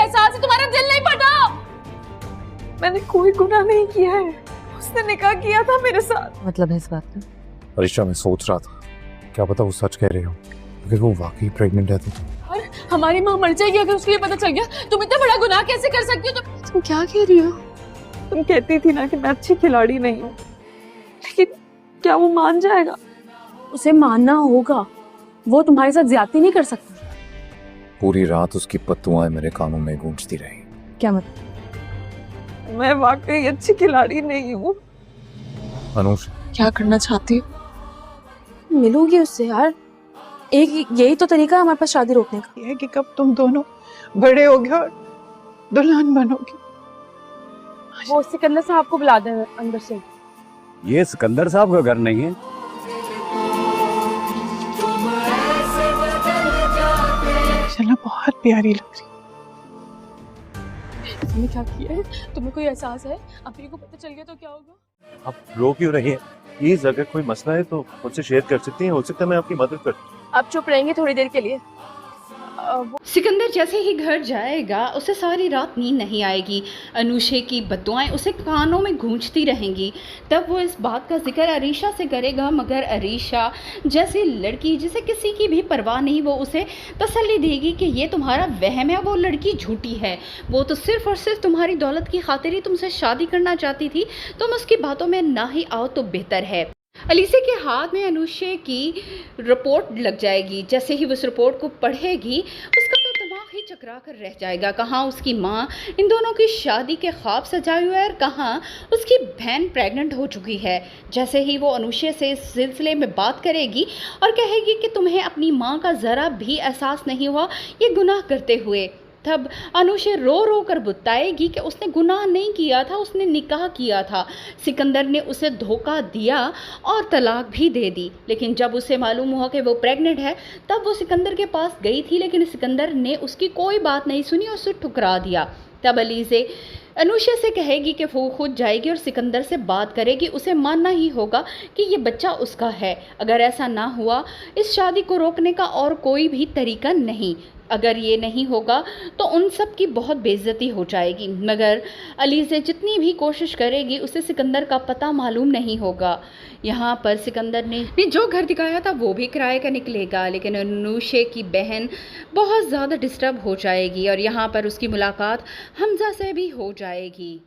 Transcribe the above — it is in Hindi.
एहसास है, तुम्हारा दिल नहीं फटा? मैंने कोई गुनाह नहीं किया है, उसने निकाह किया था मेरे साथ। मतलब है इस बात का? अरिशा, मैं सोच रहा था क्या पता वो सच कह रही हो, अगर वो वाकई प्रेग्नेंट है तो। और हमारी माँ मर जाएगी अगर उसको ये पता चल गया। तुम इतना बड़ा गुनाह कैसे कर सकती हो? तुम क्या कह रही हो? तुम कहती थी ना कि मैं अच्छी खिलाड़ी नहीं हूँ, लेकिन क्या वो मान जाएगा? उसे मानना होगा, वो तुम्हारे साथ ज्यादती नहीं कर सकता। पूरी रात उसकी बद्दुआएं मेरे कानों में गूंजती रही। क्या मतलब? मैं वाकई अच्छी खिलाड़ी नहीं हूँ। अनुष, क्या करना चाहती हो? मिलूंगी उससे यार, एक यही तो तरीका है हमारे पास शादी रोकने का। ये है कि कब तुम दोनों बड़े होगे और दुल्हन बनोगे। वो सिकंदर साहब को बुला दे अंदर से। ये सिकंदर साहब का घर नहीं है। चलो, बहुत प्यारी लग रही। तुमने क्या किया है? तुम्हें कोई एहसास है? अभी को पता चल गया तो क्या होगा? आप रो क्यों रही हैं? प्लीज, अगर कोई मसला है तो मुझसे शेयर कर सकती हैं, हो सकता है मैं आपकी मदद कर। आप चुप रहेंगे थोड़ी देर के लिए? सिकंदर जैसे ही घर जाएगा उसे सारी रात नींद नहीं आएगी। अनुषे की बद्दुआएं उसे कानों में गूंजती रहेंगी। तब वो इस बात का जिक्र अरीशा से करेगा, मगर अरीशा जैसी लड़की जिसे किसी की भी परवाह नहीं, वो उसे तसल्ली देगी कि ये तुम्हारा वहम है, वो लड़की झूठी है, वो तो सिर्फ और सिर्फ तुम्हारी दौलत की खातिर ही तुमसे शादी करना चाहती थी, तुम उसकी बातों में ना ही आओ तो बेहतर है। अलीसे के हाथ में अनुषे की रिपोर्ट लग जाएगी। जैसे ही वो उस रिपोर्ट को पढ़ेगी उसका तो दिमाग ही चकरा कर रह जाएगा। कहाँ उसकी माँ इन दोनों की शादी के ख्वाब सजाए हुए है और कहाँ उसकी बहन प्रेग्नेंट हो चुकी है। जैसे ही वो अनुषे से इस सिलसिले में बात करेगी और कहेगी कि तुम्हें अपनी माँ का ज़रा भी एहसास नहीं हुआ ये गुनाह करते हुए, तब अनुषे रो रो कर बताएगी कि उसने गुनाह नहीं किया था, उसने निकाह किया था। सिकंदर ने उसे धोखा दिया और तलाक भी दे दी, लेकिन जब उसे मालूम हुआ कि वो प्रेग्नेंट है तब वो सिकंदर के पास गई थी, लेकिन सिकंदर ने उसकी कोई बात नहीं सुनी और उसे ठुकरा दिया। तब अलीसे अनुषा से कहेगी कि वो खुद जाएगी और सिकंदर से बात करेगी। उसे मानना ही होगा कि ये बच्चा उसका है। अगर ऐसा ना हुआ, इस शादी को रोकने का और कोई भी तरीका नहीं। अगर ये नहीं होगा तो उन सब की बहुत बेइज्जती हो जाएगी। मगर अलीसे जितनी भी कोशिश करेगी उसे सिकंदर का पता मालूम नहीं होगा। यहाँ पर सिकंदर ने जो घर दिखाया था वो भी किराए का निकलेगा, लेकिन अनुषे की बहन बहुत ज़्यादा डिस्टर्ब हो जाएगी और यहाँ पर उसकी मुलाकात हमजा से भी हो जाएगी।